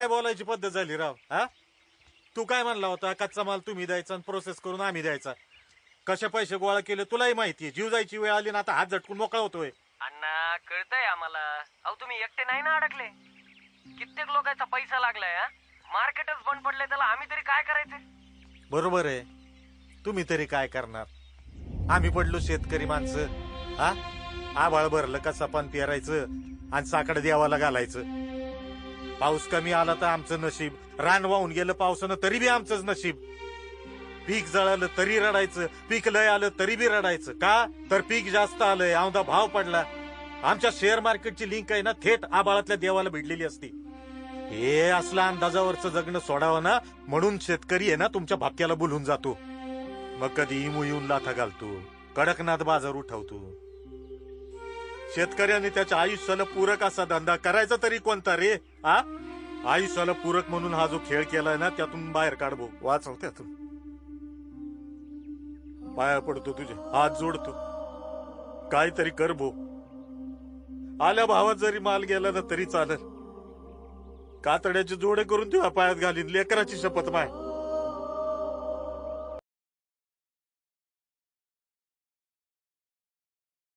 काय बोलायची पद्धत झाली राव? हा, तू काय म्हणला होता? कच्चा माल तुम्ही द्यायचा आणि प्रोसेस करून आम्ही द्यायचा. कसे पैसे गोळा केले तुलाही माहितीये. जीव जायची वेळ आली ना, आता हात झटकून मोकळा होतोय. अण्णा कळतंय आम्हाला. अहो तुम्ही एकटे नाही ना अडकले, कित्येक लोकांचा पैसा लागलाय. मार्केटच बंद पडलंय, त्याला आम्ही तरी काय करायचं? बरोबर आहे, तुम्ही तरी काय करणार? आम्ही पडलो शेतकरी माणसं. हा, आभाळ भरलं कसा पण पेरायचं आणि साकडं देवाला घालायचं. पाऊस कमी आला तर आमचं नशीब, रान वाहून गेलं पावसानं तरी बी आमचंच नशीब. पीक जळालं तरी रडायचं, पीक लय आलं तरी बी रडायचं. का तर पीक जास्त आलंय, औंधा भाव पडला. आमच्या शेअर मार्केटची लिंक आहे ना, थेट आबाळातल्या देवाला भिडलेली असती. हे असलं अंदाजावरचं जगणं सोडावं ना, म्हणून शेतकरी आहे ना तुमच्या भापक्याला बोलून जातो. मग कधी इमू येऊन लाथा घालतो, कडकनाथ बाजार उठवतो. शेतकऱ्याने त्याच्या आयुष्याला पूरक असा धंदा करायचा तरी कोणता रे? हा, आयुष्याला पूरक म्हणून हा जो खेळ केलाय ना, त्यातून बाहेर काढ भाऊ, वाचव त्यातून. पाया पडतो तुझे, हात जोडतो, काहीतरी कर भाऊ. आल्या भावात जरी माल गेला ना तरी चालेल. कातड्याचे जोडे करून तुझ्या पायात घालीन, लेकराची शपथ माय.